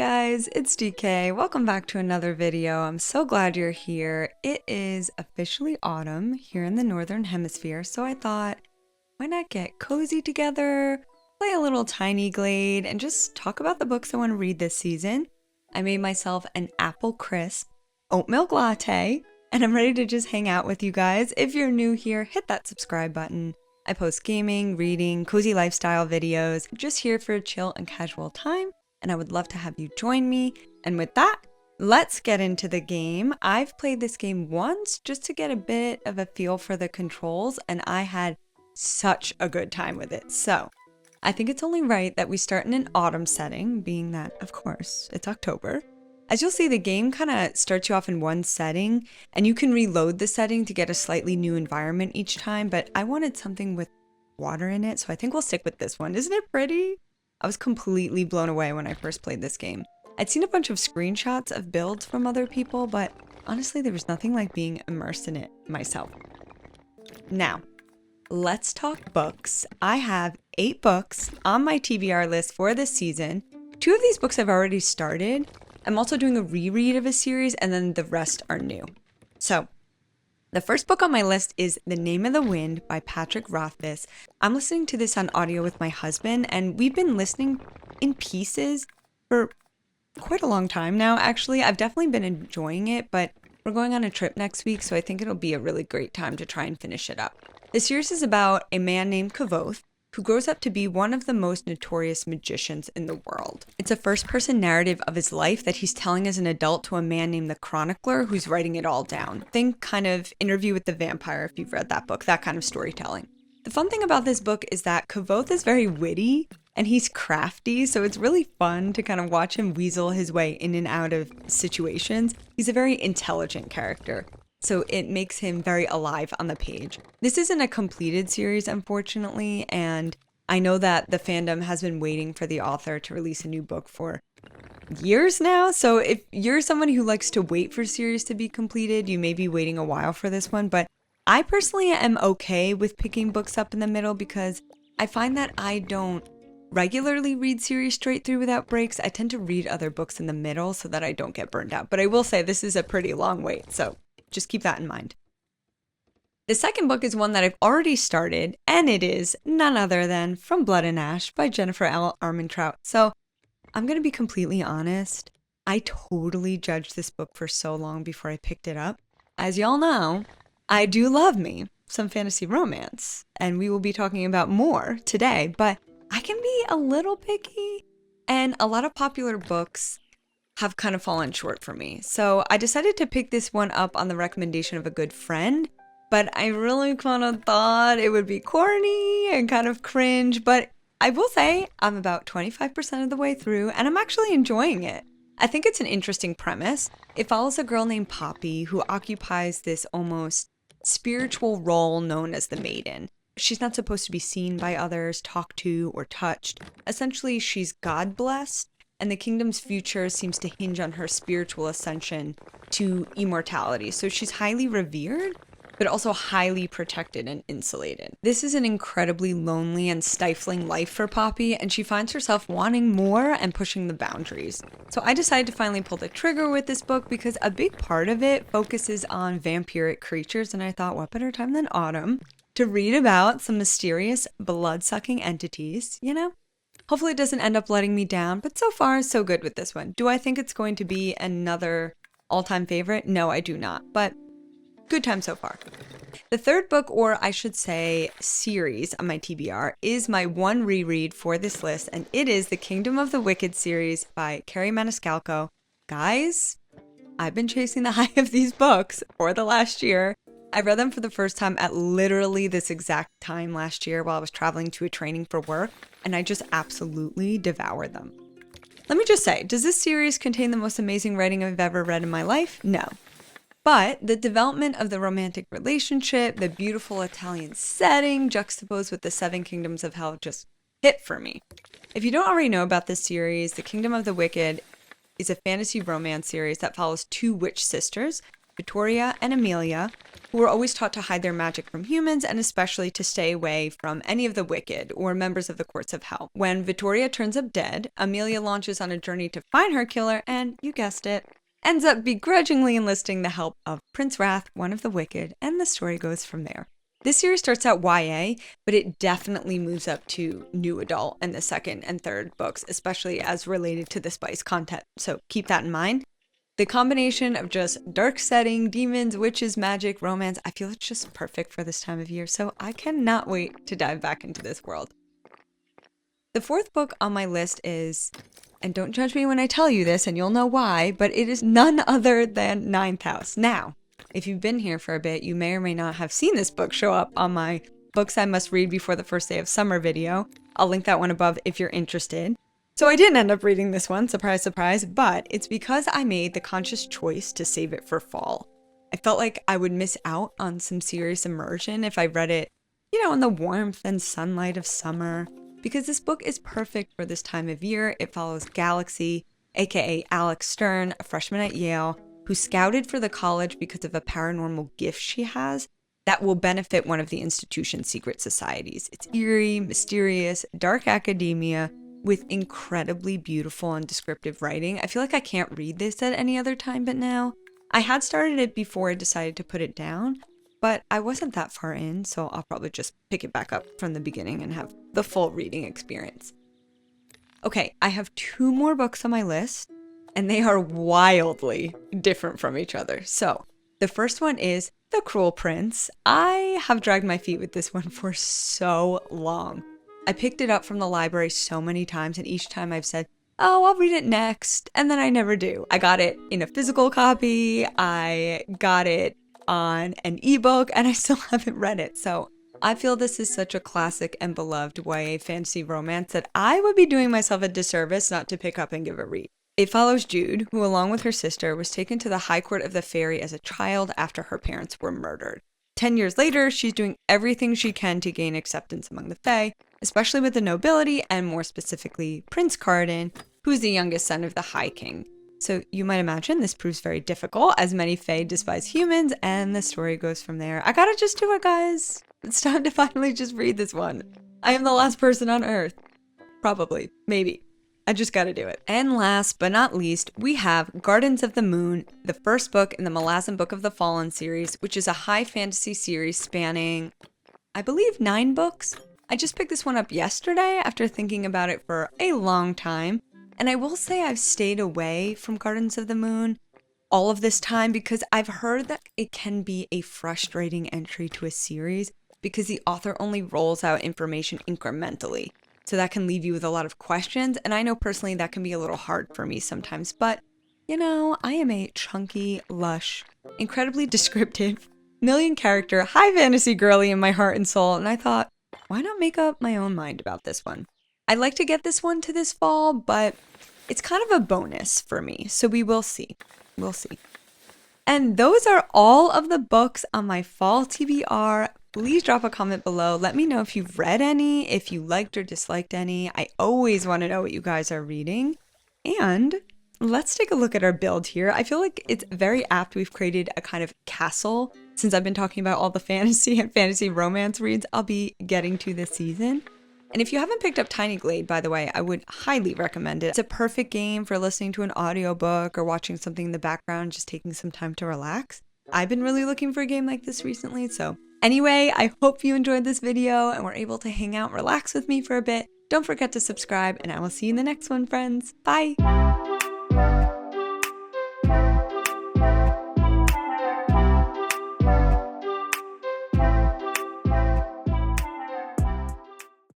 guys, it's DK. Welcome back to another video. I'm so glad you're here. It is officially autumn here in the Northern Hemisphere, so I thought, why not get cozy together, play a little Tiny Glade, and just talk about the books I want to read this season. I made myself an apple crisp oat milk latte, and I'm ready to just hang out with you guys. If you're new here, hit that subscribe button. I post gaming, reading, cozy lifestyle videos, just here for a chill and casual time, and I would love to have you join me. And with that, let's get into the game. I've played this game once just to get a bit of a feel for the controls, and I had such a good time with it. So I think it's only right that we start in an autumn setting, being that, of course, it's October. As you'll see, the game kind of starts you off in one setting, and you can reload the setting to get a slightly new environment each time, but I wanted something with water in it, so I think we'll stick with this one. Isn't it pretty? I was completely blown away when I first played this game. I'd seen a bunch of screenshots of builds from other people, but honestly, there was nothing like being immersed in it myself. Now, let's talk books. I have 8 books on my TBR list for this season. 2 of these books I've already started. I'm also doing a reread of a series, and then the rest are new. So, the first book on my list is The Name of the Wind by Patrick Rothfuss. I'm listening to this on audio with my husband, and we've been listening in pieces for quite a long time now, actually. I've definitely been enjoying it, but we're going on a trip next week, so I think it'll be a really great time to try and finish it up. The series is about a man named Kavoth, who grows up to be one of the most notorious magicians in the world. It's a first-person narrative of his life that he's telling as an adult to a man named the Chronicler, who's writing it all down. Think kind of Interview with the Vampire if you've read that book, that kind of storytelling. The fun thing about this book is that Kavoth is very witty and he's crafty, so it's really fun to kind of watch him weasel his way in and out of situations. He's a very intelligent character, so it makes him very alive on the page. This isn't a completed series, unfortunately, and I know that the fandom has been waiting for the author to release a new book for years now. So if you're someone who likes to wait for series to be completed, you may be waiting a while for this one. But I personally am okay with picking books up in the middle because I find that I don't regularly read series straight through without breaks. I tend to read other books in the middle so that I don't get burned out. But I will say this is a pretty long wait, so just keep that in mind. The second book is one that I've already started, and it is none other than From Blood and Ash by Jennifer L. Armentrout. So I'm going to be completely honest. I totally judged this book for so long before I picked it up. As y'all know, I do love me some fantasy romance, and we will be talking about more today, but I can be a little picky, and a lot of popular books have kind of fallen short for me. So I decided to pick this one up on the recommendation of a good friend, but I really kind of thought it would be corny and kind of cringe, but I will say I'm about 25% of the way through and I'm actually enjoying it. I think it's an interesting premise. It follows a girl named Poppy who occupies this almost spiritual role known as the Maiden. She's not supposed to be seen by others, talked to, or touched. Essentially, she's God-blessed, and the kingdom's future seems to hinge on her spiritual ascension to immortality. So she's highly revered, but also highly protected and insulated. This is an incredibly lonely and stifling life for Poppy, and she finds herself wanting more and pushing the boundaries. So I decided to finally pull the trigger with this book because a big part of it focuses on vampiric creatures, and I thought, what better time than autumn to read about some mysterious blood-sucking entities, you know? Hopefully it doesn't end up letting me down, but so far, so good with this one. Do I think it's going to be another all-time favorite? No, I do not, but good time so far. The third book, or I should say series on my TBR, is my one reread for this list, and it is the Kingdom of the Wicked series by Carrie Maniscalco. Guys, I've been chasing the high of these books for the last year. I read them for the first time at literally this exact time last year while I was traveling to a training for work, and I just absolutely devoured them. Let me just say, does this series contain the most amazing writing I've ever read in my life? No. But the development of the romantic relationship, the beautiful Italian setting juxtaposed with the 7 kingdoms of hell just hit for me. If you don't already know about this series, The Kingdom of the Wicked is a fantasy romance series that follows 2 witch sisters Victoria and Amelia, who were always taught to hide their magic from humans and especially to stay away from any of the wicked or members of the courts of hell. When Victoria turns up dead, Amelia launches on a journey to find her killer and, you guessed it, ends up begrudgingly enlisting the help of Prince Wrath, one of the wicked, and the story goes from there. This series starts out YA, but it definitely moves up to new adult in the second and third books, especially as related to the spice content. So keep that in mind. The combination of just dark setting, demons, witches, magic, romance, I feel it's just perfect for this time of year. So I cannot wait to dive back into this world. The fourth book on my list is, and don't judge me when I tell you this and you'll know why, but it is none other than Ninth House. Now, if you've been here for a bit, you may or may not have seen this book show up on my books I must read before the first day of summer video. I'll link that one above if you're interested. So I didn't end up reading this one, surprise, surprise, but it's because I made the conscious choice to save it for fall. I felt like I would miss out on some serious immersion if I read it, in the warmth and sunlight of summer, because this book is perfect for this time of year. It follows Galaxy, aka Alex Stern, a freshman at Yale, who scouted for the college because of a paranormal gift she has that will benefit one of the institution's secret societies. It's eerie, mysterious, dark academia with incredibly beautiful and descriptive writing. I feel like I can't read this at any other time but now. I had started it before I decided to put it down, but I wasn't that far in, so I'll probably just pick it back up from the beginning and have the full reading experience. Okay, I have 2 more books on my list, and they are wildly different from each other. So the first one is The Cruel Prince. I have dragged my feet with this one for so long. I picked it up from the library so many times, and each time I've said, oh, I'll read it next, and then I never do. I got it in a physical copy, I got it on an ebook, and I still haven't read it. So I feel this is such a classic and beloved YA fantasy romance that I would be doing myself a disservice not to pick up and give a read. It follows Jude, who along with her sister was taken to the High Court of the Fairy as a child after her parents were murdered. 10 years later, she's doing everything she can to gain acceptance among the Fae, especially with the nobility and more specifically Prince Cardan, who's the youngest son of the High King. So you might imagine this proves very difficult as many Fae despise humans, and the story goes from there. I gotta just do it, guys. It's time to finally just read this one. I am the last person on Earth. Probably. Maybe. I just gotta do it. And last but not least, we have Gardens of the Moon, the first book in the Malazan Book of the Fallen series, which is a high fantasy series spanning, I believe, 9 books. I just picked this one up yesterday after thinking about it for a long time. And I will say I've stayed away from Gardens of the Moon all of this time because I've heard that it can be a frustrating entry to a series because the author only rolls out information incrementally. So that can leave you with a lot of questions. And I know personally that can be a little hard for me sometimes. But, I am a chunky, lush, incredibly descriptive, million character, high fantasy girly in my heart and soul. And I thought, why not make up my own mind about this one? I'd like to get this one to this fall, but it's kind of a bonus for me. So we will see. We'll see. And those are all of the books on my fall TBR. Please drop a comment below. Let me know if you've read any, if you liked or disliked any. I always want to know what you guys are reading. And let's take a look at our build here. I feel like it's very apt. We've created a kind of castle since I've been talking about all the fantasy and fantasy romance reads I'll be getting to this season. And if you haven't picked up Tiny Glade, by the way, I would highly recommend it. It's a perfect game for listening to an audiobook or watching something in the background, just taking some time to relax. I've been really looking for a game like this recently, so anyway, I hope you enjoyed this video and were able to hang out, relax with me for a bit. Don't forget to subscribe, and I will see you in the next one, friends. Bye!